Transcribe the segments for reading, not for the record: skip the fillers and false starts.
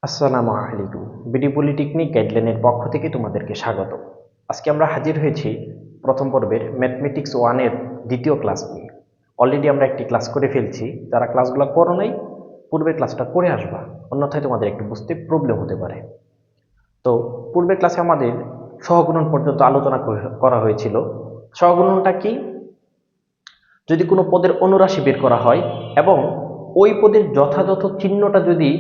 আসসালামু আলাইকুম। BD polytechnic গাইডলাইনের পক্ষ থেকে তোমাদেরকে স্বাগত। আজকে আমরা হাজির হয়েছি প্রথম পর্বের ম্যাথমেটিক্স 1 এর দ্বিতীয় ক্লাস নিয়ে। অলরেডি আমরা একটি ক্লাস করে ফেলছি। যারা ক্লাসগুলো করো নাই, পূর্বের ক্লাসটা করে আসবা, অন্যথায় তোমাদের একটু বুঝতে প্রবলেম হতে পারে। তো পূর্বের ক্লাসে আমাদের সহগুণন পর্যন্ত আলোচনা করা হয়েছিল। সহগুণনটা কি? যদি কোনো পদের অনুরাশি বের করা হয় এবং ওই পদের যথাযথ চিহ্নটা যদি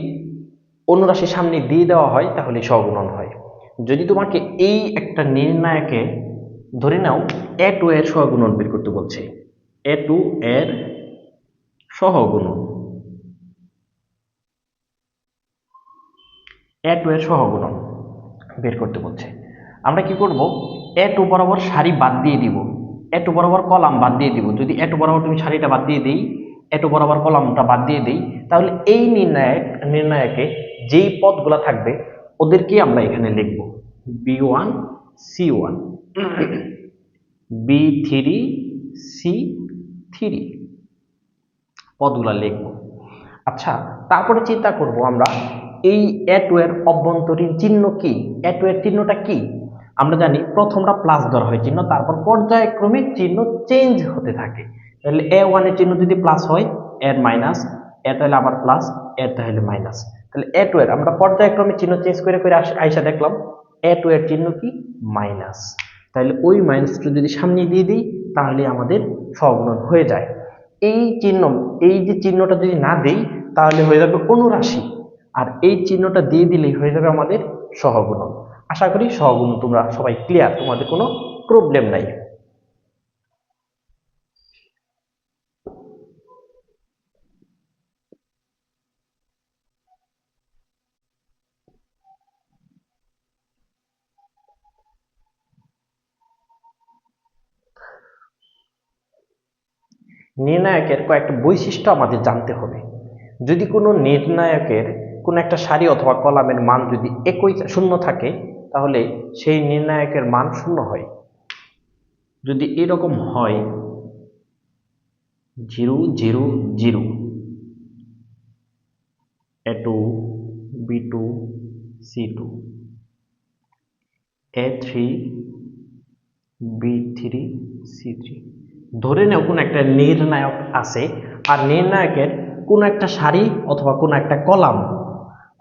অনুরাশির সামনে দিয়ে দেওয়া হয় তাহলে সহগুণন হয়। যদি তোমাকে এই একটা নির্ণায়কে ধরে নাও A2 এর সহগুণন বের করতে বলছে, A2 এর সহগুণন, A2 এর সহগুণন বের করতে বলছে, আমরা কি করব? A2 বরাবর সারি বাদ দিয়ে দিব, A2 বরাবর কলাম বাদ দিয়ে দিব। যদি A2 বরাবর তুমি সারিটা বাদ দিয়ে দিই, A2 বরাবর কলামটা বাদ দিয়ে দিই, তাহলে এই নির্ণায়কে যেই পদগুলো থাকবে ওদেরকে আমরা এখানে লিখব B1 C1 B3 C3 পদগুলা লিখব। আচ্ছা, তারপরে চিন্তা করব আমরা এই A2 এর অভ্যন্তরীণ চিহ্ন কি? A2 এর চিহ্নটা কি? আমরা জানি প্রথমটা প্লাস ধরা হয় চিহ্ন, তারপর পর্যায়ক্রমে চিহ্ন চেঞ্জ হতে থাকে। তাহলে A1 এর চিহ্ন যদি প্লাস হয়, এর মাইনাস, এর তাহলে আবার প্লাস, এর তাহলে মাইনাস। তাহলে A2 এর আমরা পর্যায়ক্রমে চিহ্ন চেঞ্জ করে করে আইসা দেখলাম A2 এর চিহ্ন কি? মাইনাস। তাহলে ওই মাইনাসটা যদি সামনে দিয়ে দিই তাহলে আমাদের সহগুণন হয়ে যায়। এই যে চিহ্নটা যদি না দেই তাহলে হয়ে যাবে অনুরাশি, আর এই চিহ্নটা দিয়ে দিলেই হয়ে যাবে আমাদের সহগুণন। আশা করি সহগুণন তোমরা সবাই ক্লিয়ার, তোমাদের কোনো প্রবলেম নাই। নির্ণায়কের কয়েকটা বৈশিষ্ট্য আমাদের জানতে হবে। যদি কোনো নির্ণায়কের কোনো একটা সারি অথবা কলামের মান যদি একই শূন্য থাকে তাহলে সেই নির্ণায়কের মান শূন্য হয়। যদি এরকম হয় 0 0 0, A2 B2 C2, A3 B3 C3, ধরে নাও কোনো একটা নির্ণায়ক আছে আর নির্ণায়কের কোনো একটা সারি অথবা কোনো একটা কলাম,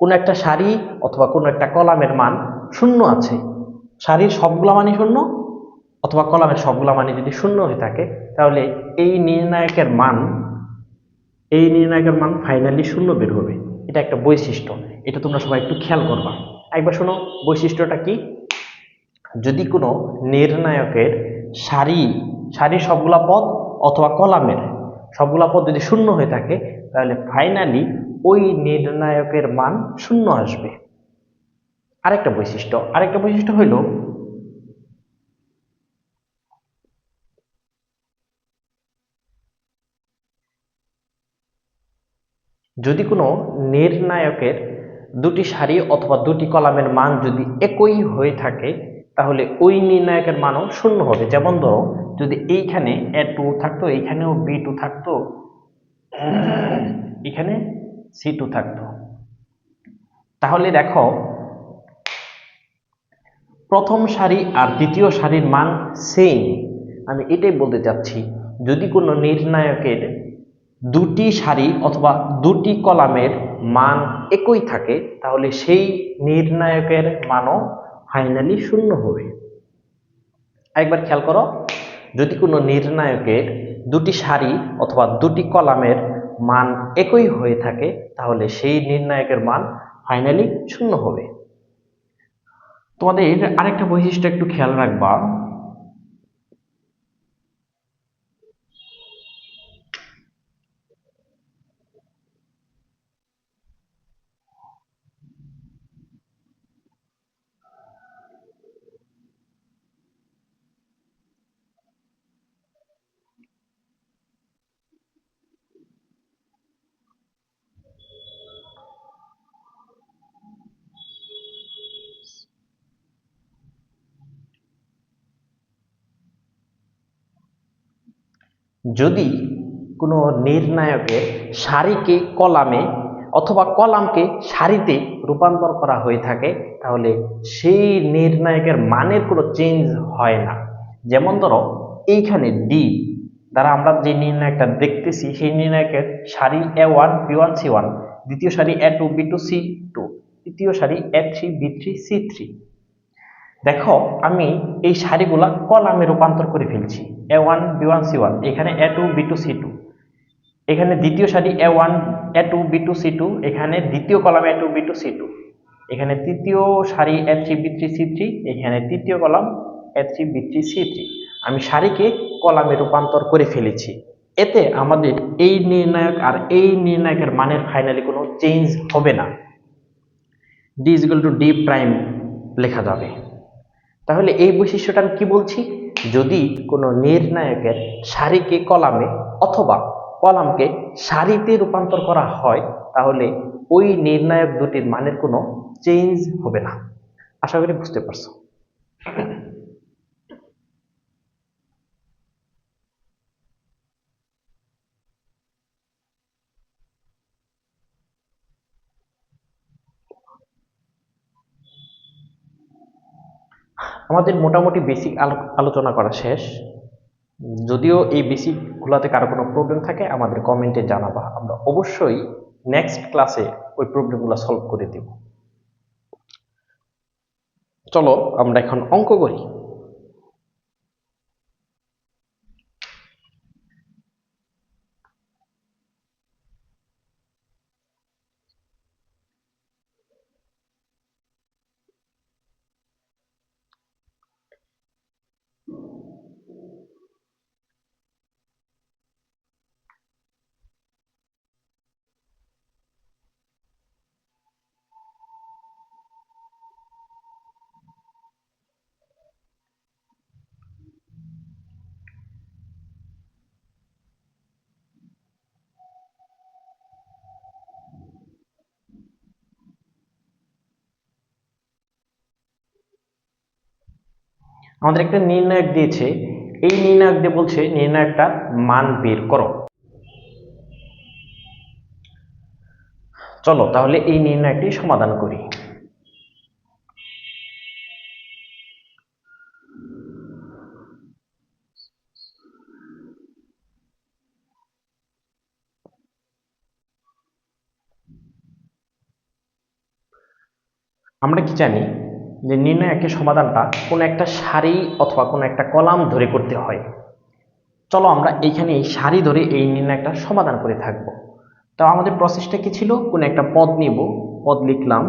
কোনো একটা সারি অথবা কোনো একটা কলামের মান শূন্য আছে। সারির সবগুলা মানই শূন্য অথবা কলামের সবগুলা মানই যদি শূন্য হয়ে থাকে তাহলে এই নির্ণায়কের মান ফাইনালি শূন্য বের হবে। এটা একটা বৈশিষ্ট্য, এটা তোমরা সবাই একটু খেয়াল করবা। একবার শোনো বৈশিষ্ট্যটা কি। যদি কোনো নির্ণায়কের সারির সবগুলা পদ অথবা কলামের সবগুলা পদ যদি শূন্য হয়ে থাকে তাহলে ফাইনালি ওই নির্ণায়কের মান শূন্য আসবে। আরেকটা বৈশিষ্ট্য হইল যদি কোনো নির্ণায়কের দুটি সারি অথবা দুটি কলামের মান যদি একই হয়ে থাকে তাহলে ওই নির্ণায়কের মানও শূন্য হবে। যেমন ধরো যদি এইখানে A2 থাকতো, এইখানেও B2 থাকতো, এখানে C2 থাকতো, তাহলে দেখো প্রথম সারি আর দ্বিতীয় সারির মান সেম। আমি এটাই বলতে চাচ্ছি, যদি কোনো নির্ণায়কের দুটি সারি অথবা দুটি কলামের মান একই থাকে তাহলে সেই নির্ণায়কের মানও ফাইনালি শূন্য হবে। একবার খেয়াল করো, যদি কোনো নির্ণায়কের দুটি সারি অথবা দুটি কলামের মান একই হয়ে থাকে তাহলে সেই নির্ণায়কের মান ফাইনালি শূন্য হবে। তোমাদের আরেকটা বৈশিষ্ট্য একটু খেয়াল রাখবা। যদি কোনো নির্ণায়কের সারিকে কলামে অথবা কলামকে সারিতে রূপান্তর করা হয়ে থাকে, তাহলে সেই নির্ণায়কের মানের কোনো চেঞ্জ হয় না। যেমন ধরো এইখানে ডি দ্বারা আমরা যে নির্ণায়কটা দেখতেছি সেই নির্ণায়কের সারি A1 B1 C1, দ্বিতীয় সারি A2 B2 C2, তৃতীয় সারি A3 B3 C3। দেখো আমি এই সারিগুলা কলামে রূপান্তর করে ফেলছি। A1 B1 C1, এখানে A2 B2 C2, এখানে দ্বিতীয় সারি A1 A2 B2 C2, এখানে দ্বিতীয় কলাম A2 B2 C2, এখানে তৃতীয় সারি A3 B3 C3, এখানে তৃতীয় কলাম A3 B3 C3। আমি সারিকে কলামে রূপান্তর করে ফেলেছি। এতে আমাদের এই নির্ণায়ক আর এই নির্ণায়কের মানের ফাইনালি কোনো চেঞ্জ হবে না। D = D প্রাইম লেখা যাবে। তাহলে এই বৈশিষ্ট্যটা আমি কি বলছি, যদি কোনো নির্ণায়কের সারিকে কলামে অথবা কলামকে সারিতে রূপান্তর করা হয়, তাহলে ওই নির্ণায়ক দুটির মানের কোনো চেঞ্জ হবে না। আশা করি বুঝতে পারছো। আমাদের মোটামুটি বেসিক আলোচনা করা শেষ। যদিও এই বেসিক গুলাতে কারো কোনো প্রবলেম থাকে আমাদের কমেন্টে জানাবা, আমরা অবশ্যই নেক্সট ক্লাসে ওই প্রবলেমগুলো সলভ করে দেব। চলো আমরা এখন অঙ্ক করি। আমাদের একটা নির্ণায়ক দিয়েছে, এই নির্ণায়ক দিয়ে বলছে নির্ণায়কটার মান বের করো। চলো তাহলে এই নির্ণায়কটি সমাধান করি। আমরা কি জানি যে নির্ণায়কের সমাধানটা কোনো একটা সারি অথবা কোনো একটা কলাম ধরে করতে হয়। চলো আমরা এইখানে এই সারি ধরে এই নির্ণায়কটা সমাধান করে থাকব। তো আমাদের প্রসেসটা কি ছিল, কোনো একটা পদ নিব, পদ লিখলাম,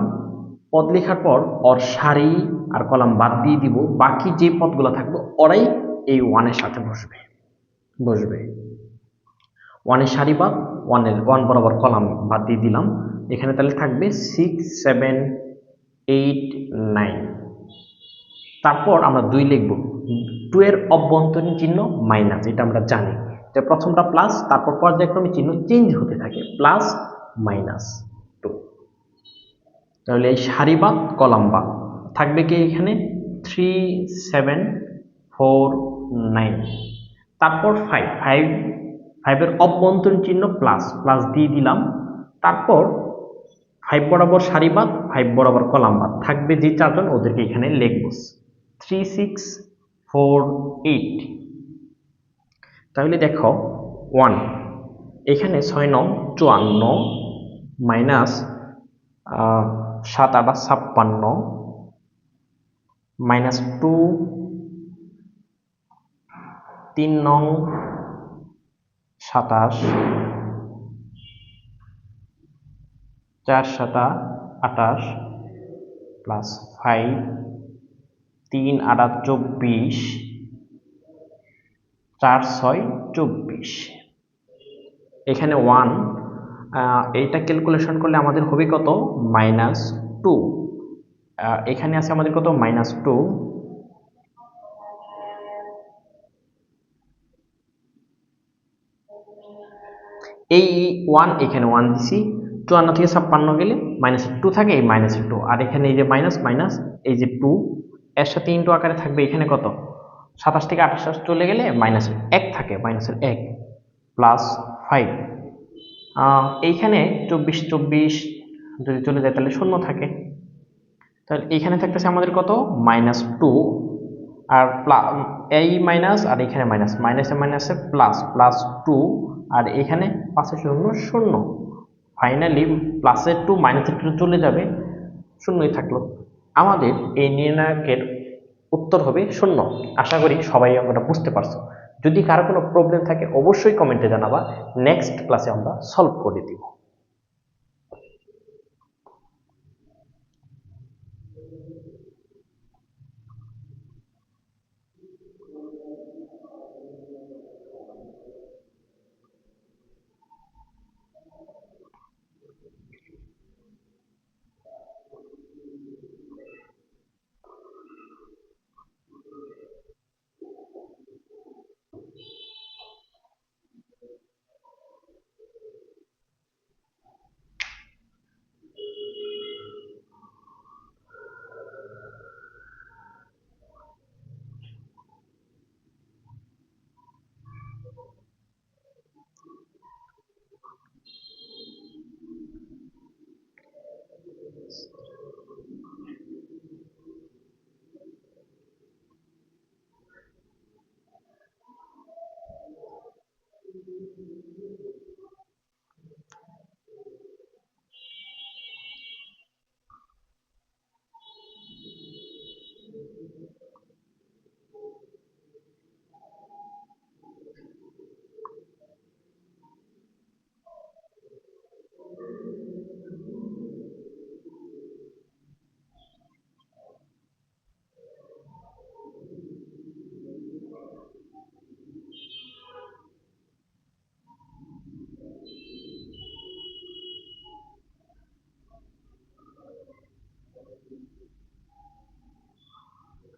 পদ লেখার পর ওর সারি আর কলাম বাদ দিয়ে দিব, বাকি যে পদগুলো থাকবে ওরাই এই ওয়ানের সাথে বসবে। ওয়ানের সারি বাদ ওয়ান বরাবর কলাম বাদ দিয়ে দিলাম। এখানে তাহলে থাকবে 6 7 8 9। তারপর আমরা 2 লিখব, 2 এর অভ্যন্তরীণ চিহ্ন মাইনাস, এটা আমরা জানি যে প্রথমটা প্লাস, তারপর পর্যায়ক্রমে চিহ্ন চেঞ্জ হতে থাকে, প্লাস মাইনাস 2। তাহলে এই সারি বাদ কলাম বাদ থাকবে কি এখানে 3 7 4 9। তারপর 5 এর অভ্যন্তরীণ চিহ্ন প্লাস দিয়ে দিলাম। তারপর 5 বরাবর সারি বাদ 5 বরাবর কলাম বাদ থাকবে যে চারজন, ওদেরকে এখানে লিখব 3 6 4 8। তাহলে দেখো 1 এখানে 6 9 54 মাইনাস 7 8 56 মাইনাস 2 3 9 27 4 7 28 প্লাস 5 3 8 24 4 6 24। এখানে 1 এইটা ক্যালকুলেশন করলে আমাদের হবে কত, -2। এখানে আছে আমাদের কত, -2। এই 1 এখানে 1 দিছি, 54 থেকে 56 গেলে -2 থাকে, এই -2, আর এখানে এই যে মাইনাস মাইনাস এই যে 2 এর সাথে ইনটু আকারে থাকবে। এখানে কত, 27 থেকে 28 চলে গেলে -1 থাকে, -1 প্লাস 5 এইখানে 24 যদি চলে যায় তাহলে শূন্য থাকে, তাহলে এইখানে থাকতেছে আমাদের কত -2, আর এই মাইনাস আর এখানে মাইনাস, মাইনাসে মাইনাসে প্লাস, +2, আর এখানে পাশে শূন্য শূন্য, ফাইনালি প্লাসের 2 মাইনাসের 2 চলে যাবে, শূন্যই থাকলো। আমাদের এই নির্ণায়কের উত্তর হবে শূন্য। আশা করি সবাই আমরা বুঝতে পারছো। যদি কারো কোনো প্রবলেম থাকে অবশ্যই কমেন্টে জানাবা, নেক্সট ক্লাসে আমরা সলভ করে দিব।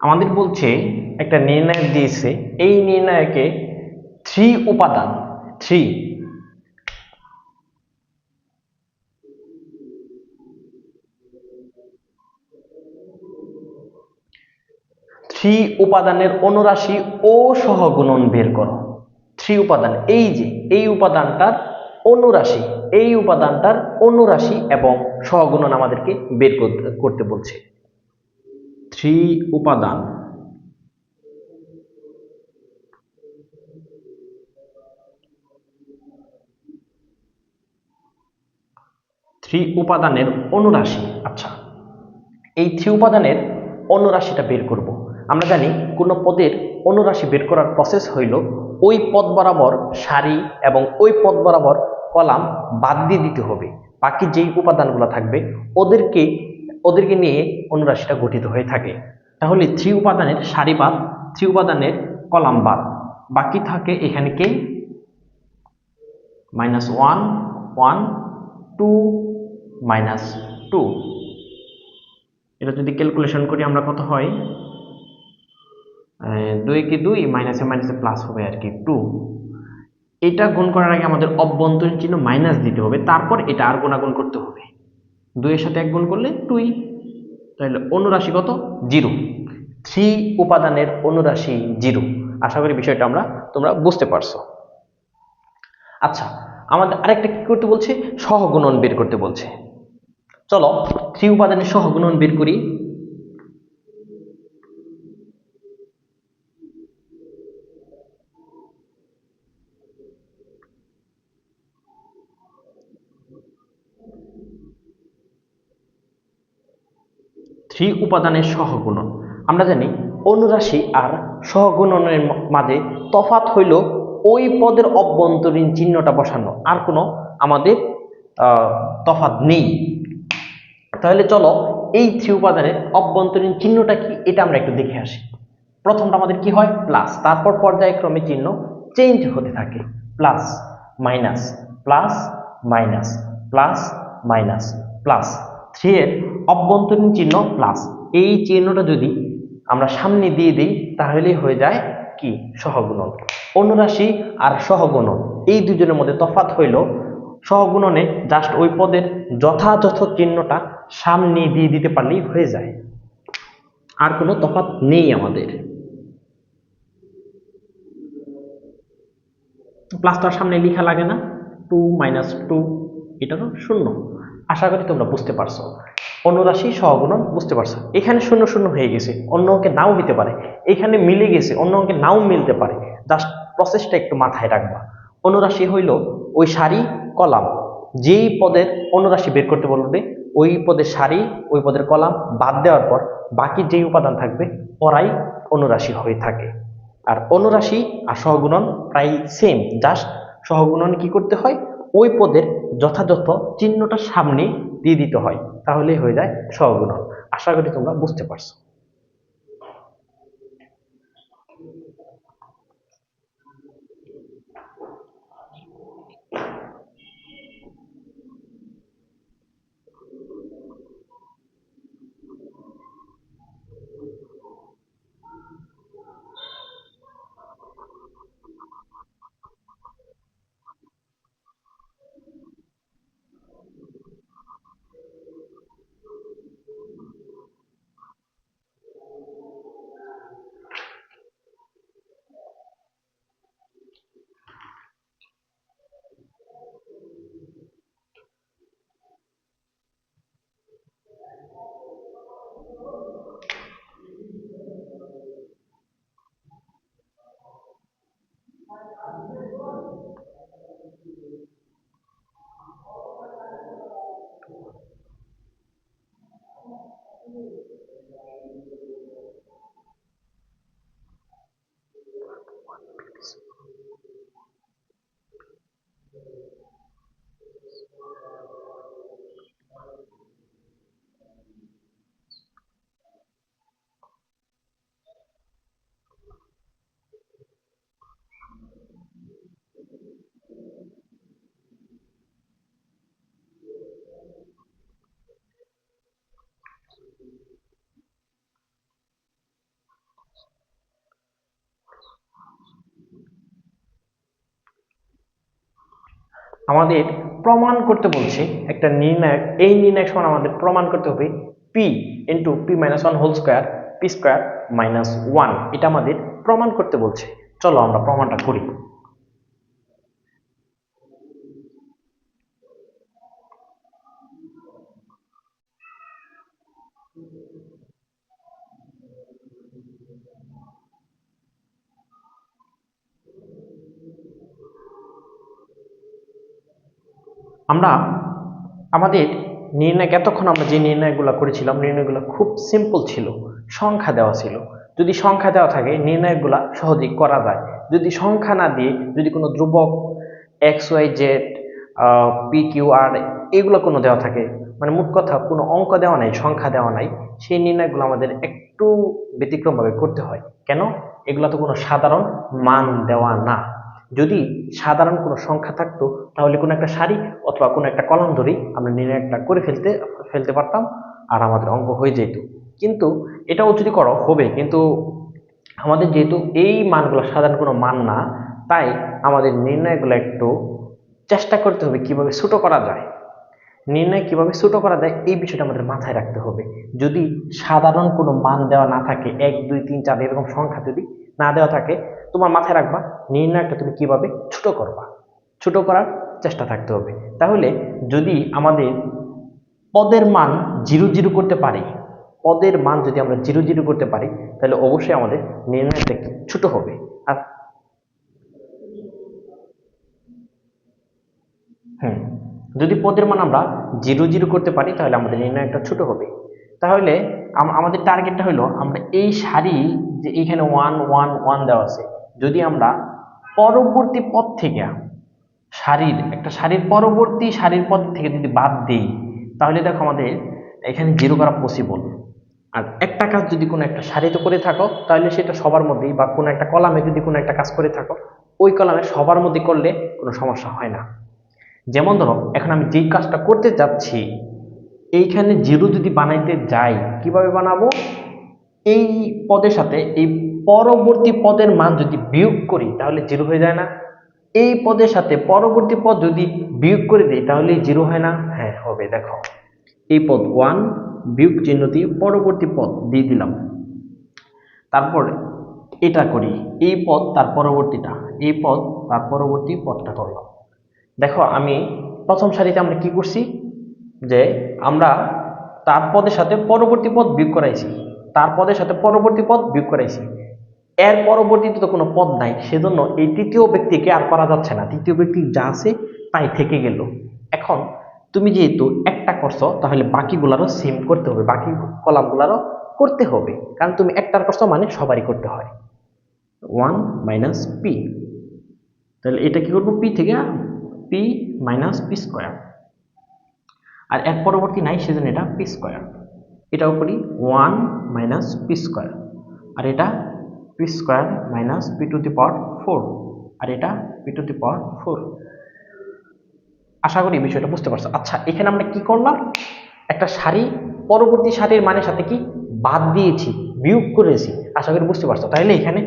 আমাদের বলছে একটা নির্ণায়ক দিয়েছে, এই নির্ণায়কে 3 উপাদান, 3 উপাদানের অনুরাশি ও সহগুণন বের করো। 3 উপাদান, এই যে এই উপাদানটার অনুরাশি, এই উপাদানটার অনুরাশি এবং সহগুণন আমাদেরকে বের করতে বলছে। 3 উপাদান, 3 উপাদানের অনুরাশি। আচ্ছা, এই 3 উপাদানের অনুরাশিটা বের করব। আমরা জানি কোন পদের অনুরাশি বের করার প্রসেস হইল ওই পদ বরাবর সারি এবং ওই পদ বরাবর কলাম বাদ দিয়ে দিতে হবে। বাকি যেই উপাদানগুলো থাকবে ওদেরকে নিয়ে অনুরাশিটা গঠিত হয়ে থাকে। তাহলে 3 উপাদানের সারি বাদ, 3 উপাদানের কলাম বাদ, বাকি থাকে এখানে কে -1 1 2 -2। এটা যদি ক্যালকুলেশন করি আমরা কত হয়, 2 কে 2, মাইনাসে মাইনাসে প্লাস হবে আর কি 2। এটা গুণ করার আগে আমাদের অভ্যন্তরীণ চিহ্ন মাইনাস দিতে হবে, তারপর এটা আর গুণাগুণ করতে হবে। 2 এর সাথে 1 গুণ করলে 2, তাহলে অনুরাশি কত 0। 3 উপাদানের অনুরাশি 0। আশা করি বিষয়টা তোমরা বুঝতে পারছো। আচ্ছা, আমাদের আরেকটা কি করতে বলছে, সহগুণন বের করতে বলছে। চলো 3 উপাদানের সহগুণন বের করি। উপাদানের সহগুণন, আমরা জানি অনুরাশি আর সহগুণনের মাঝে তফাৎ হইল ওই পদের অভ্যন্তরীণ চিহ্নটা বসানো, আর কোনো আমাদের তফাৎ নেই। তাহলে চলো এই 3 উপাদানের অভ্যন্তরীণ চিহ্নটা কি এটা আমরা একটু দেখে আসি। প্রথমটা আমাদের কি হয় প্লাস, তারপর পর্যায়ক্রমে চিহ্ন চেঞ্জ হতে থাকে, plus minus plus minus plus minus plus. 3 এর অভ্যন্তরীণ চিহ্ন প্লাস, এই চিহ্নটা যদি আমরা সামনে দিয়ে দিই তাহলেই হয়ে যায় কি সহগুণন। অনুরাশি আর সহগুণন এই দুজনের মধ্যে তফাৎ হইল সহগুণনে জাস্ট ওই পদের যথাযথ চিহ্নটা সামনে দিয়ে দিতে পারলেই হয়ে যায়, আর কোনো তফাৎ নেই আমাদের। প্লাসটার সামনে লেখা লাগে না, 2 - 2 এটা তো 0। আশা করি তোমরা বুঝতে পারছো, অনুরাশি সহগুণন বুঝতে পারছো। এখানে 0 0 হয়ে গেছে, অন্য অঙ্কে নাও হইতে পারে, এখানে মিলে গেছে, অন্য অঙ্কে নাও মিলতে পারে। জাস্ট প্রসেসটা একটু মাথায় রাখবা। অনুরাশি হইল ওই সারি কলাম, যেই পদের অনুরাশি বের করতে বলবে ওই পদের সারি ওই পদের কলাম বাদ দেওয়ার পর বাকি যেই উপাদান থাকবে ওরাই অনুরাশি হয়ে থাকে। আর অনুরাশি আর সহগুণন প্রায় সেম, জাস্ট সহগুণন কি করতে হয়, ওই পদের যথাযথ চিহ্নটা সামনে দিয়ে দিতে হয়, তাহলেই হয়ে যায় সহগুণন। আশা করি তোমরা বুঝতে পারছো। আমাদের প্রমাণ করতে বলছে একটা নির্ণায়ক, এই নির্ণায়ক সমান আমাদের প্রমাণ করতে হবে P into P minus one whole square P square minus one, এটা আমাদের প্রমাণ করতে বলছে। চলো আমরা প্রমাণটা করি। আমরা আমাদের নির্ণয়, এতক্ষণ আমরা যে নির্ণয়গুলো করেছিলাম নির্ণয়গুলো খুব সিম্পল ছিল, সংখ্যা দেওয়া ছিল। যদি সংখ্যা দেওয়া থাকে নির্ণয়গুলা সহজেই করা যায়। যদি সংখ্যা না দিয়ে যদি কোনো ধ্রুবক x y z p q r এগুলো কোনো দেওয়া থাকে, মানে মোট কথা কোনো অঙ্ক দেওয়া নাই, সংখ্যা দেওয়া নাই, সেই নির্ণয়গুলো আমাদের একটু ব্যতিক্রমভাবে করতে হয়। কেন? এগুলো তো কোনো সাধারণ মান দেওয়া না। যদি সাধারণ কোনো সংখ্যা থাকতো তাহলে কোনো একটা সারি অথবা কোনো একটা কলাম ধরেই আমরা নির্ণয়টা করে ফেলতে পারতাম আর আমাদের অঙ্ক হয়ে যেত। কিন্তু এটাও যদি করো হবে, কিন্তু আমাদের যেহেতু এই মানগুলো সাধারণ কোনো মান না, তাই আমাদের নির্ণয়গুলো একটু চেষ্টা করতে হবে কিভাবে ছোট করা যায়। নির্ণয় কিভাবে ছোট করা যায় এই বিষয়টা আমাদের মাথায় রাখতে হবে। যদি সাধারণ কোনো মান দেওয়া না থাকে, 1 2 3 4 এরকম সংখ্যা যদি না দেওয়া থাকে, তোমার মাথায় রাখবা নির্ণয়টা তুমি কিভাবে ছোট করবা, ছোট করার চেষ্টা থাকতে হবে। তাহলে যদি আমাদের পদের মান 0 0 করতে পারি, পদের মান যদি আমরা 0 0 করতে পারি, তাহলে অবশ্যই আমাদের নির্ণয়টা কি ছোট হবে। আর হুম, যদি পদের মান আমরা 0 0 করতে পারি তাহলে আমাদের নির্ণয়টা ছোট হবে। তাহলে আমাদের টার্গেটটা হলো আমরা এই সারি, যে এইখানে 1 1 1 দেওয়া আছে, যদি আমরা পরবর্তী পদ থেকে একটা সারির পরবর্তী সারির পদ থেকে যদি বাদ দিই, তাহলে দেখো আমাদের এখানে 0 করা পসিবল। আর একটা কাজ যদি কোনো একটা সারিতে করে থাকো তাহলে সেটা সবার মধ্যেই, বা কোনো একটা কলামে যদি কোনো একটা কাজ করে থাকো ওই কলামে সবার মধ্যে করলে কোনো সমস্যা হয় না। যেমন ধরো এখন আমি যেই কাজটা করতে যাচ্ছি, এইখানে 0 যদি বানাইতে যাই, কিভাবে বানাবো, এই পদের সাথে এই পরবর্তী পদের মান যদি বিয়োগ করি তাহলে 0 হয়ে যায় না? এই পদের সাথে পরবর্তী পদ যদি বিয়োগ করে দিই তাহলে 0 হয় না? হ্যাঁ হবে। দেখো এই পদ 1 বিয়োগ চিহ্ন দিয়ে পরবর্তী পদ দিয়ে দিলাম, তারপর এটা করি, এই পদ তার পরবর্তীটা, এই পদ তার পরবর্তী পদটা করলাম। দেখো আমি প্রথম সারিতে আমরা কি করছি, যে আমরা তার পদের সাথে পরবর্তী পদ বিয়োগ করাইছি, তার পদের সাথে পরবর্তী পদ বিয়োগ করাইছি। এর পরবর্তীতে তো কোনো পদ নাই, সেজন্য এই তৃতীয় ব্যক্তিকে আর করা যাচ্ছে না, তৃতীয় ব্যক্তি যা আছে তাই থেকে গেল। এখন তুমি যেহেতু একটা করছো, তাহলে বাকিগুলারও সেম করতে হবে, বাকি কলামগুলারও করতে হবে, কারণ তুমি একটার করছো মানে সবারই করতে হয়। 1 মাইনাস পি, তাহলে এটা কি করবো, পি থেকে পি মাইনাস পি স্কোয়ার, আর এর পরবর্তী নাই সেজন্য এটা পি স্কোয়ার। এটাও করি 1 মাইনাস পি স্কোয়ার, আর এটা p square minus p to the power 4, আর এটা পি টু দি পাওয়ার 4। আশা করি বিষয়টা বুঝতে পারছো। আচ্ছা, এখানে আমরা কি করলাম, একটা সারি পরবর্তী সারির মানের সাথে কি বাদ দিয়েছি, বিয়োগ করেছি। আশা করি বুঝতে পারছো। তাহলে এখানে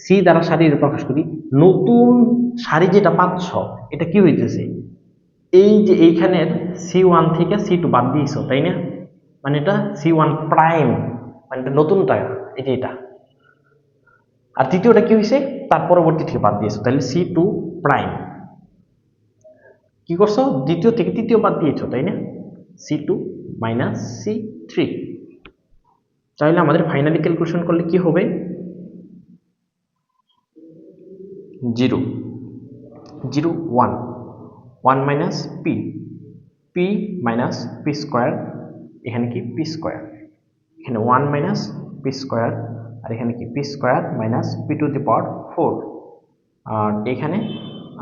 সি দ্বারা সারি প্রকাশ করি, নতুন সারি যেটা পাচ্ছ এটা কি হইতেছে, এই যে এইখানের C1 থেকে C2 বাদ দিয়েছো, তাই না, মানে এটা C1 প্রাইম, মানে এটা নতুনটা, এই যে এটা। আর তৃতীয়টা কি হয়েছে, তার পরবর্তী থেকে বাদ দিয়েছো, তাহলে C2 প্রাইম। কি করছো, দ্বিতীয় থেকে তৃতীয় বাদ দিয়েছো, তাই না, C2 মাইনাস C3। তাহলে আমাদের ফাইনালি ক্যালকুলেশন করলে কি হবে, 0 0 1 1 minus p, P minus p square, এখানে কি পি স্কোয়ার, এখানে 1 মাইনাস পি স্কোয়ার, আর এখানে কি p square minus p to the power 4, আর এখানে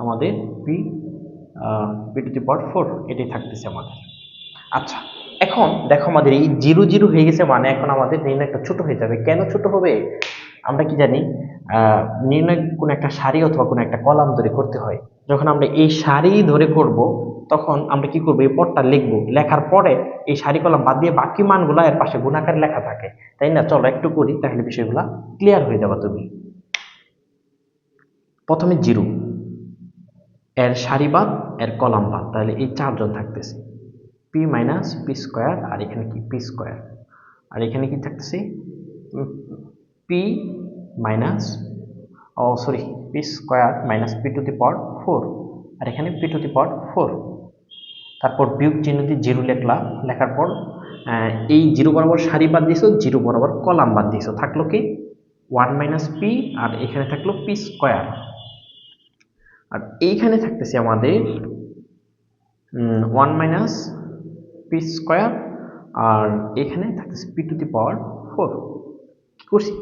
আমাদের p p to the power 4 এটাই থাকতেছে আমাদের। আচ্ছা, এখন দেখো আমাদের এই 0 0 হয়ে গেছে, মানে এখন আমাদের নির্ণয়টা ছোট হয়ে যাবে। কেন ছোট হবে, আমরা কি জানি, নির্ণয় কোন একটা সারি অথবা কোন একটা কলাম ধরে করতে হয়। যখন আমরা এই সারি ধরে করব, তখন আমরা কি করব, এই পদটা লিখবো, লেখার পরে এই সারি কলাম বাদ দিয়ে বাকি মানগুলো এর পাশে গুণাকারে লেখা থাকে, তাই না। চলো একটু করি, তাহলে বিষয়গুলো ক্লিয়ার হয়ে যাবে। তুমি প্রথমে 0, এর সারি বাদ, এর কলাম বাদ, তাহলে এই চারজন থাকতেছে, পি মাইনাস পি স্কোয়ার, আর এখানে কি পি স্কোয়ার, আর এখানে কি থাকতেছে, p minus, oh sorry, p square minus p to the power 4, আর এখানে পি টু দি পাওয়ার 4। তারপর বিয়োগ চিহ্ন দিয়ে 0 লিখলাম, লেখার পর এই 0 বরাবর সারি বাদ দিয়েছো, 0 বরাবর কলাম বাদ দিয়েছো, থাকলো কি 1 মাইনাস পি, আর এখানে থাকলো পি স্কোয়ার, আর এইখানে থাকতেছে আমাদের 1 মাইনাস পি স্কোয়ার, আর এখানে থাকতেছে পি টু দি পাওয়ার 4। কি করছি,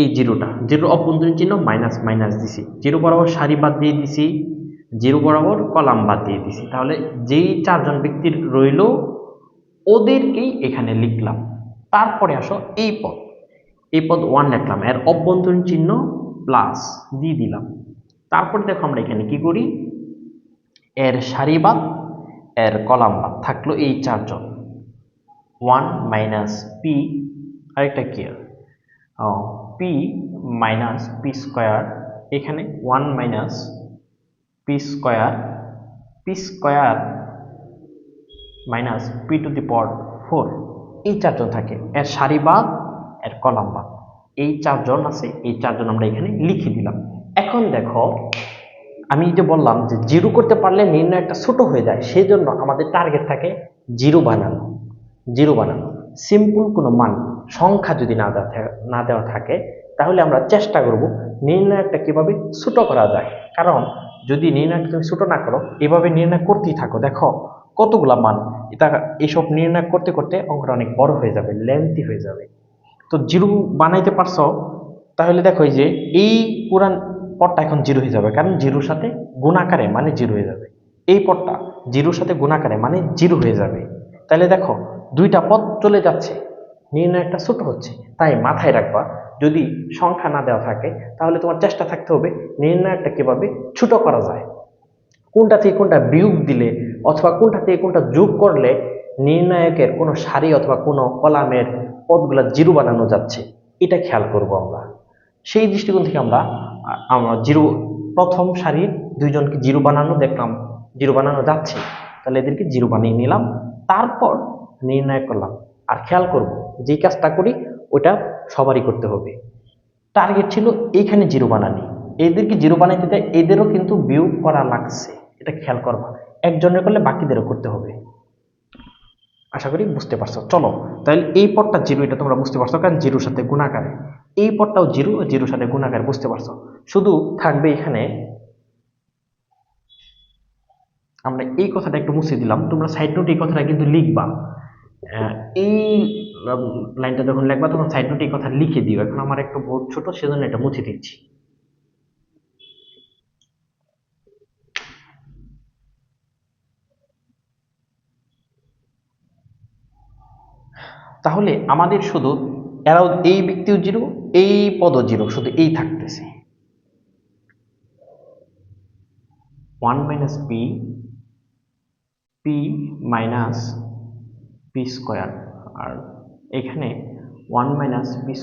এই জিরোটা, জিরোর অভ্যন্তরীণ চিহ্ন মাইনাস মাইনাস দিছি, 0 বরাবর সারি বাদ দিয়ে দিছি, 0 বরাবর কলাম বাদ দিয়ে দিছি, তাহলে যেই চারজন ব্যক্তির রইল ওদেরকেই এখানে লিখলাম। তারপরে আসো এই পদ, এই পদ 1 লিখলাম, এর অভ্যন্তরীণ চিহ্ন প্লাস দিয়ে দিলাম। তারপরে দেখো আমরা এখানে কি করি, এর সারি বাদ, এর কলাম বাদ, থাকলো এই চারজন, 1 মাইনাস পি, আরেকটা কি পি মাইনাস পি স্কোয়ার, এখানে 1 minus p square, P square minus p to the power 4, এই চারজন থাকে, এর সারি বাদ, এর কলাম বাদ, এই চারজন আছে, এই চারজন আমরা এখানে লিখে দিলাম। এখন দেখো, আমি যে বললাম যে 0 করতে পারলে নির্ণয়টা ছোট হয়ে যায়, সেই জন্য আমাদের টার্গেট থাকে 0 বানানো, 0 বানানো। সিম্পল কোনো মান, সংখ্যা যদি না দেওয়া থাকে, তাহলে আমরা চেষ্টা করব নির্ণয়টা কিভাবে ছোট করা যায়। কারণ যদি নির্ণয়টা তুমি ছোট না করো, এভাবে নির্ণয় করতেই থাকো, দেখো কতগুলা মান, এটা এইসব নির্ণয় করতে করতে অঙ্কটা অনেক বড় হয়ে যাবে, লেন্থি হয়ে যাবে। তো 0 বানাইতে পারছো, তাহলে দেখো যে এই পুরান পদটা এখন 0 হয়ে যাবে, কারণ 0-র সাথে গুণাকারে মানে 0 হয়ে যাবে। এই পদটা 0-র সাথে গুণাকারে মানে 0 হয়ে যাবে। তাহলে দেখো দুইটা পদ চলে যাচ্ছে, নির্ণয়টা ছোট হচ্ছে। তাই মাথায় রাখবা, যদি সংখ্যা না দেওয়া থাকে, তাহলে তোমার চেষ্টা থাকতে হবে নির্ণয়টা কিভাবে ছোট করা যায়, কোনটা থেকে কোনটা বিয়োগ দিলে অথবা কোনটা থেকে কোনটা যোগ করলে নির্ণায়কের কোনো সারি অথবা কোনো কলামের পদগুলা 0 বানানো যাচ্ছে, এটা খেয়াল করব আমরা। সেই দৃষ্টিকোণ থেকে আমরা 0, প্রথম সারির দুইজনকে 0 বানানো দেখলাম, 0 বানানো যাচ্ছে, তাহলে এদেরকে 0 বানিয়ে নিলাম, তারপর নির্ণয় করলাম। আর খেয়াল করব, যেই কাজটা করি ওটা সবারই করতে হবে। টার্গেট ছিল এইখানে 0 বানানি, এদেরকে 0 বানাইতে দেয়, এদেরও কিন্তু বিয়োগ করা লাগছে, এটা খেয়াল করবা। একজনের করলে বাকিদেরও করতে হবে। আশা করি বুঝতে পারছো। চলো তাহলে এই পদটা জিরো, এটা তোমরা বুঝতে পারছো কারণ জিরোর সাথে গুণাকারে। এই পদটাও জিরো, জিরোর সাথে গুণাকার, বুঝতে পারছো। শুধু থাকবে এখানে, আমরা এই কথাটা একটু মুছে দিলাম, তোমরা সাইড নোট এই কথাটা কিন্তু লিখবা। এই লাইনটা যখন লিখবা তখন সাইড নোট এই কথা লিখে দিও। এখন আমার একটু বোর্ড ছোট, সেজন্য এটা মুছে দিচ্ছি। তাহলে আমাদের শুধু এরাও, এই ব্যক্তিও জিরো, এই পদও জিরো, শুধু এই থাকতেছে। 1 minus p, P minus p square, আর এখানে 1 minus p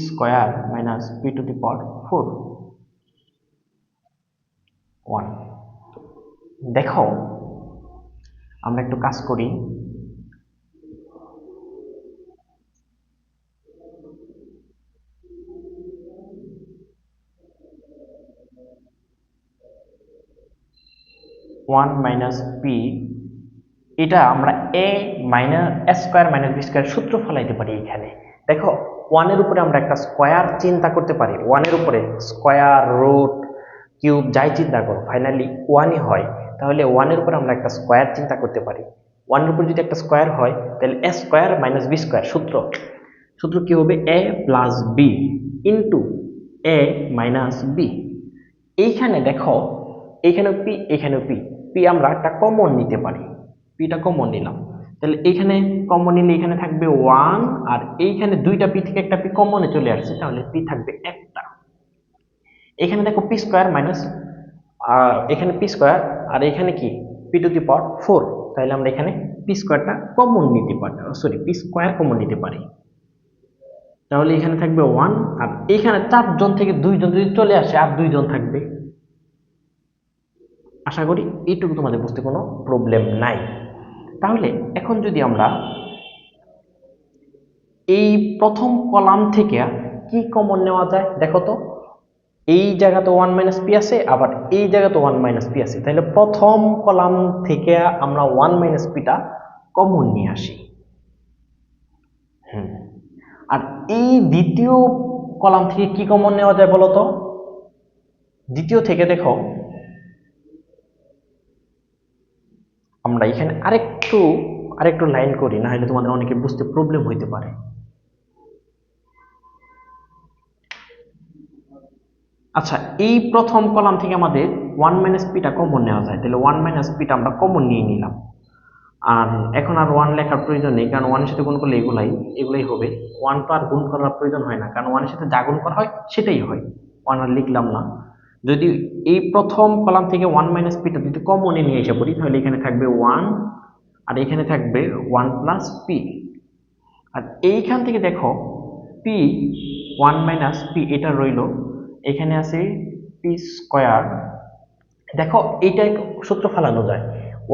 square minus p to the power 4, 1। দেখো আমরা একটু কাজ করি। ওয়ান মাইনাস পি, এটা আমরা এ মাইনাস এ স্কোয়ার মাইনাস বি স্কোয়ার সূত্র ফলাইতে পারি। এখানে দেখো ওয়ানের উপরে আমরা একটা স্কোয়ার চিন্তা করতে পারি, ওয়ানের উপরে স্কোয়ার, রুট, কিউব যাই চিন্তা করো ফাইনালি ওয়ানই হয়। তাহলে ওয়ানের উপরে আমরা একটা স্কোয়ার চিন্তা করতে পারি। ওয়ানের উপর যদি একটা স্কোয়ার হয় তাহলে এ স্কোয়ার মাইনাস বি স্কোয়ার, সূত্র সূত্র কি হবে? এ plus b into a minus B. এইখানে দেখো এইখানেও পি, এখানেও পি, পি আমরা একটা কমন নিতে পারি, পিটা কমন নিলাম। তাহলে এইখানে কমন নিলে এখানে থাকবে 1, আর এইখানে দুইটা পি থেকে একটা পি কমনে চলে আসছে, তাহলে পি থাকবে একটা। এখানে দেখো পি স্কোয়ার মাইনাস, এখানে পি স্কোয়ার, আর এখানে কি পি টু দি পাওয়ার 4, তাহলে আমরা এখানে পি স্কোয়ারটা কমন নিতে পারি, সরি পি স্কোয়ার কমন নিতে পারি। তাহলে এখানে থাকবে 1, আর এখানে 4 জন থেকে 2 জন যদি চলে আসে আর 2 জন থাকবে। আশা করি এইটুকু তোমাদের বুঝতে কোনো প্রবলেম নাই। তাহলে এখন যদি আমরা এই প্রথম কলাম থেকে কি কমন নেওয়া যায় দেখো তো, এই জায়গাতে 1 মাইনাস পি আছে, আবার এই জায়গাতে 1 মাইনাস পি আছে, তাহলে প্রথম কলাম থেকে আমরা 1 মাইনাস পিটা কমন নিয়ে আসি। আর এই দ্বিতীয় কলাম থেকে কি কমন নেওয়া যায় বলো তো? দ্বিতীয় থেকে দেখো আমরা এখানে আরেকটু লাইন করি, না হলে তোমাদের অনেকে বুঝতে প্রবলেম হইতে পারে। আচ্ছা, এই প্রথম কলাম থেকে আমাদের 1 মাইনাস পিটা কমন নেওয়া যায়, তাহলে 1 মাইনাস পিটা আমরা কমন নিয়ে নিলাম। আর এখন আর 1 লেখার প্রয়োজন নেই, কারণ 1 এর সাথে গুণ করলে এগুলাই হবে। 1 তো আর গুণ করার প্রয়োজন হয় না, কারণ 1 এর সাথে যা গুণ করা হয় সেটাই হয়। 1 আর লিখলাম না। যদি এই প্রথম কলাম থেকে 1 মাইনাস পিটা যদি কমনে নিয়ে এসে পড়ি, তাহলে এখানে থাকবে 1, আর এখানে থাকবে 1 প্লাস পি। আর এইখান থেকে দেখো পি 1 মাইনাস পি এটা রইল, এখানে আছে পি স্কোয়ার। দেখো এইটা সূত্র ফেলানো যায়,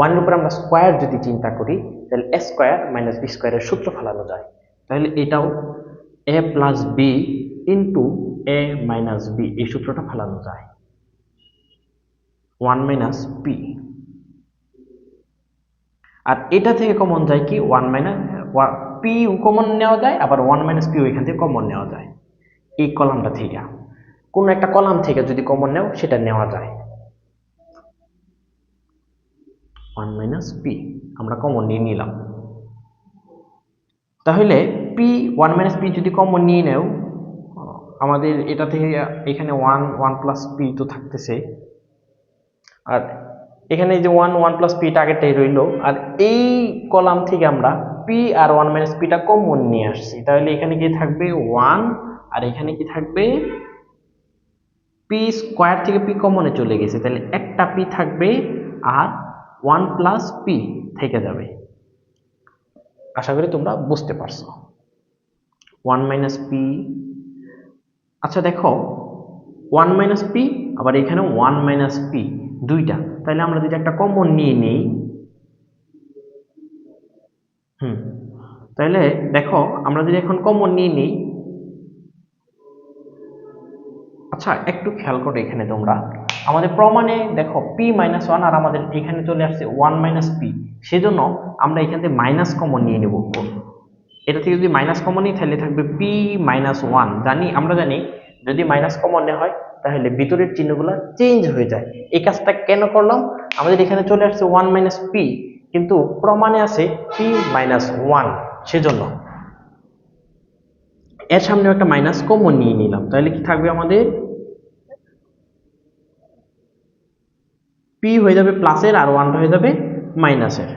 1 এর উপর আমরা স্কোয়ার যদি চিন্তা করি তাহলে এ স্কোয়ার মাইনাস বি স্কোয়ারের সূত্র ফেলানো যায়। তাহলে এটাও এ plus b into a minus B, এই সূত্রটা ফেলানো যায়। 1 মাইনাস পি, আর এটা থেকে কমন যায় কি 1 মাইনাস পি কমন নেওয়া যায়, আবার 1 মাইনাস পি এখান থেকে কমন নেওয়া যায়। এই কলামটা থেকে কোনো একটা কলাম থেকে যদি কমন নেও সেটা নেওয়া যায়। 1 মাইনাস পি আমরা কমন নিয়ে নিলাম। তাহলে পি 1 মাইনাস পি যদি কমন নিয়ে নেও, আমাদের এটা থেকে এখানে 1 প্লাস পি তো থাকতেছে, আর এখানে যে 1 প্লাস পি টা আগেরটাই রইল, আর এই কলাম থেকে আমরা পি আর 1 মাইনাস পিটা কমন নিয়ে আসছি, তাহলে এখানে কি থাকবে 1, আর এখানে কি থাকবে পি স্কোয়ার থেকে পি কমনে চলে গেছে, তাহলে একটা পি থাকবে আর 1 প্লাস পি থেকে যাবে। আশা করি তোমরা বুঝতে পারছো। 1 মাইনাস পি, আচ্ছা দেখো 1 মাইনাস পি, আবার এখানে 1 মাইনাস পি দুইটা, তাহলে আমরা যদি একটা কমন নিয়ে নেই, তাহলে দেখো আমরা যদি এখন কমন নিয়ে নিই, আচ্ছা একটু খেয়াল করো এখানে তোমরা, আমাদের প্রমাণে দেখো পি মাইনাস ওয়ান আর আমাদের এখানে চলে আসছে ওয়ান মাইনাস পি, সেজন্য আমরা এখান থেকে মাইনাস কমন নিয়ে নেব। এটা থেকে যদি মাইনাস কমন নিই তাহলে থাকবে পি মাইনাস ওয়ান। আমরা জানি যদি মাইনাস কমন নেওয়া হয় তাহলে ভিতরের চিহ্নগুলো চেঞ্জ হয়ে যায়। এই কাজটা কেন করলাম, আমাদের এখানে চলে আসছে ওয়ান মাইনাস পি কিন্তু প্রমাণে আছে পি মাইনাস ওয়ান, সেজন্য এর সামনে একটা মাইনাস কমন নিয়ে নিলাম। তাহলে কি থাকবে আমাদের পি হয়ে যাবে প্লাসের আর ওয়ানটা হয়ে যাবে মাইনাসের।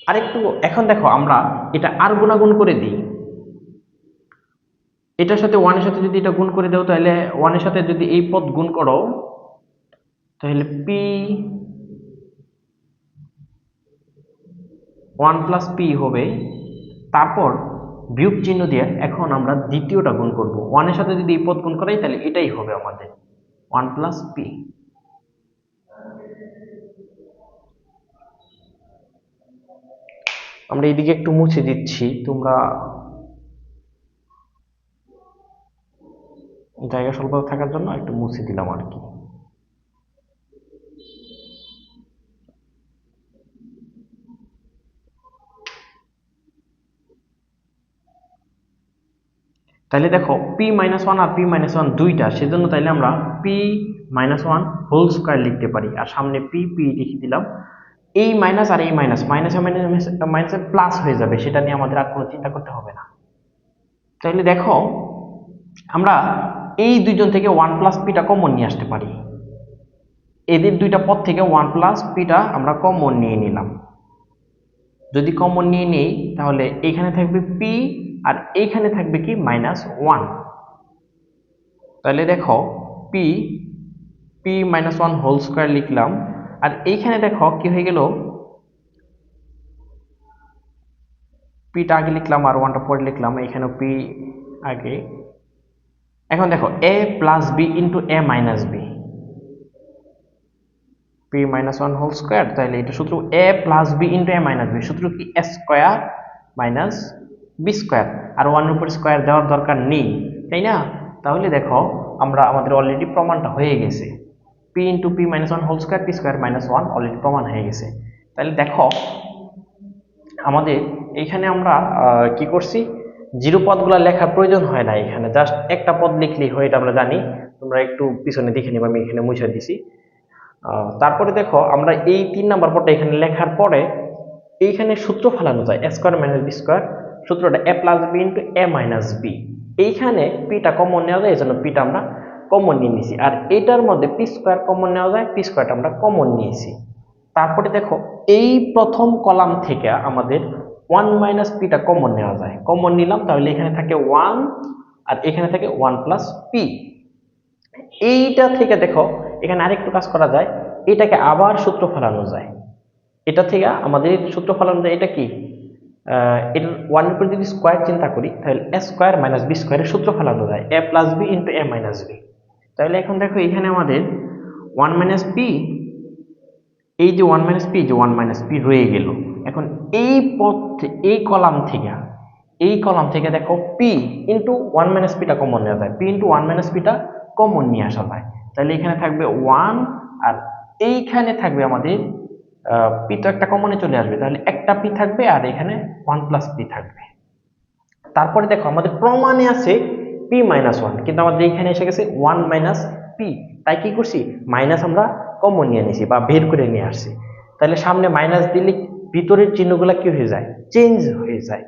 আরেকটু এখন দেখো আমরা এটা আর গুণাগুণ করে দিই। এটার সাথে ওয়ানের সাথে যদি এটা গুণ করে দাও তাহলে ওয়ানের সাথে যদি এই পদ গুণ করো তাহলে পি ওয়ান প্লাস পি হবে। তারপর বিয়োগ চিহ্ন দিয়ে এখন আমরা দ্বিতীয়টা গুণ করব। ওয়ানের সাথে যদি এই পদ গুণ করাই তাহলে এটাই হবে আমাদের ওয়ান প্লাস পি। আমরা এইদিকে একটু মুছে দিচ্ছি, তোমরা জায়গা স্বল্প থাকার জন্য একটু মুছে দিলাম আর কি। তাহলে দেখো পি মাইনাস ওয়ান আর পি মাইনাস ওয়ান দুইটা, সেজন্য তাইলে আমরা P minus one whole square লিখতে পারি আর সামনে পি পি লিখে দিলাম। এই মাইনাস আর এই মাইনাস মাইনাস মাইনাসে প্লাস হয়ে যাবে, সেটা নিয়ে আমাদের আর কোনো চিন্তা করতে হবে না। তাহলে দেখো আমরা এই দুইজন থেকে ওয়ান প্লাস পিটা কমন নিয়ে আসতে পারি। এদের দুইটা পদ থেকে ওয়ান প্লাস পিটা আমরা কমন নিয়ে নিলাম। যদি কমন নিয়ে নেই তাহলে এখানে থাকবে পি আর এইখানে থাকবে কি মাইনাস ওয়ান। তাহলে দেখো P P minus one whole square লিখলাম আর এইখানে দেখো কি হয়ে গেল, পিটা আগে লিখলাম আর ওয়ানটা পরে লিখলাম, এখানেও পি আগে। এখন দেখো a plus b into a minus b, p minus one whole square. তাহলে এটা সূত্র a plus b into a minus b, সূত্র কি a square minus b square, আর ওয়ানের উপর স্কোয়ার দেওয়ার দরকার নেই, তাই না? তাহলে দেখো আমরা আমাদের অলরেডি প্রমাণটা হয়ে গেছে, P into P minus one whole square P square minus one already প্রমাণ হয়ে গেছে। তাহলে দেখো আমাদের এইখানে আমরা কি করছি, জিরো পদগুলো লেখার প্রয়োজন হয় না, এখানে জাস্ট একটা পদ লিখলেই হয়, এটা আমরা জানি। তোমরা একটু পিছনে দেখে নিবা, আমি এখানে মুছে দিছি। তারপরে দেখো আমরা এই 3 নাম্বার পদটা এখানে লেখার পরে এইখানে সূত্র ফেলানো যায়, এ স্কোয়ার মাইনাস বি স্কোয়ার, সূত্রটা এ plus b into a minus B. এইখানে পিটা কমন নেওয়া যায়, এই জন্য পিটা আমরা কমন নিয়ে নিয়েছি, আর এটার মধ্যে পি স্কোয়ার কমন নেওয়া যায়, পি স্কোয়ারটা আমরা কমন নিয়েছি। তারপরে দেখো এই প্রথম কলাম থেকে আমাদের ওয়ান মাইনাস পিটা কমন নেওয়া যায়, কমন নিলাম, তাহলে এখানে থাকে ওয়ান আর এখানে থাকে ওয়ান প্লাস পি। এইটা থেকে দেখো এখানে আরেকটু কাজ করা যায়, এটাকে আবার সূত্র ফেলানো যায়, এটা থেকে আমাদের সূত্র ফেলানো যায়, এটা কি এর ওয়ানের উপর যদি স্কোয়ার চিন্তা করি তাহলে এ স্কোয়ার মাইনাস বি স্কোয়ারের সূত্র ফেলানো যায়, এ plus b into a minus B. তাহলে এখন দেখো এখানে আমাদের ওয়ান মাইনাস পি, এই যে ওয়ান মাইনাস পি, যে ওয়ান মাইনাস পি রয়ে গেল। এখন এই পদ এই কলাম থেকে দেখো পি ইন্টু ওয়ান মাইনাস পিটা কমন নেওয়া যায়, পি ইন্টু ওয়ান মাইনাস পিটা কমন নিয়ে আসা যায়। তাহলে এখানে থাকবে ওয়ান আর এইখানে থাকবে আমাদের পি, তো একটা কমনে চলে আসবে, তাহলে একটা পি থাকবে আর এখানে ওয়ান প্লাস পি থাকবে। তারপরে দেখো আমাদের প্রমাণে আছে পি মাইনাস ওয়ান, কিন্তু আমাদের এখানে এসে গেছে ওয়ান মাইনাস পি, তাই কি করছি মাইনাস আমরা কমন নিয়ে নিছি বা বের করে নিয়ে আসছি। তাহলে সামনে মাইনাস দিলে ভিতরের চিহ্নগুলো কি হয়ে যায়, চেঞ্জ হয়ে যায়।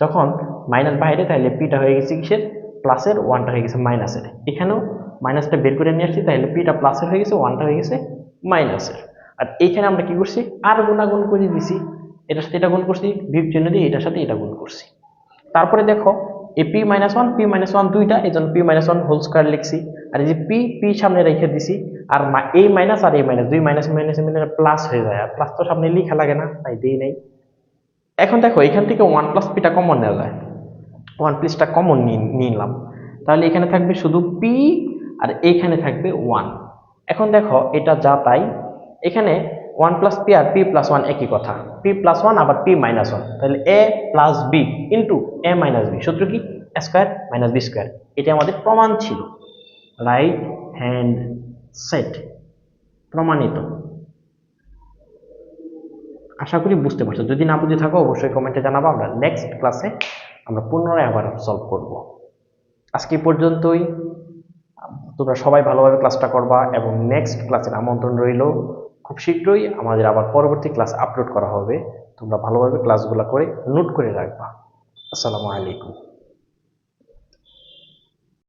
যখন মাইনাস বাইরে তাহলে পিটা হয়ে গেছে কিসের, প্লাসের, ওয়ানটা হয়ে গেছে মাইনাসের। এখানেও মাইনাসটা বের করে নিয়ে আসছি, তাহলে পিটা প্লাসের হয়ে গেছে, ওয়ানটা হয়ে গেছে মাইনাসের। আর এইখানে আমরা কি করছি, আর গুণাগুণ করে দিছি, এটার সাথে এটা গুণ করছি, বিয়োগ চিহ্ন দিয়ে এটার সাথে এটা গুণ করছি। তারপরে দেখো এই পি মাইনাস ওয়ান দুইটা, এই জন্য P minus one whole square লিখছি, আর এই যে পি সামনে রেখে দিছি, আর এই মাইনাস আর এই মাইনাস, দুই মাইনাস মাইনাস মিলে প্লাস হয়ে যায়, আর প্লাস তো সামনে লেখা লাগে না, তাই দেই নাই। এখন দেখো এখান থেকে ওয়ান প্লাস পিটা কমন নেওয়া যায়, ওয়ান প্লাসটা কমন নিলাম, তাহলে এখানে থাকবে শুধু পি আর এইখানে থাকবে ওয়ান। এখন দেখো এটা যা তাই, এখানে one plus P R P plus one একই কথা, পি প্লাস ওয়ান আবার পি মাইনাস ওয়ান, তাহলে এ plus b into a minus b, সূত্র কি a square minus b square. এটা আমাদের প্রমাণ ছিল, রাইট? হ্যান্ডসেট প্রমাণিত। আশা করি বুঝতে পারছো। যদি না বুঝে থাকো অবশ্যই কমেন্টে জানাবো, আমরা নেক্সট ক্লাসে আমরা পুনরায় আবার সলভ করব। আজকে এই পর্যন্তই। তোমরা সবাই ভালোভাবে ক্লাসটা করবা এবং নেক্সট ক্লাসের আমন্ত্রণ রইল। খুব শীঘ্রই আমাদের আবার পরবর্তী ক্লাস আপলোড করা হবে। তোমরা ভালোভাবে ক্লাসগুলো করে নোট করে রাখবা। আসসালামু আলাইকুম।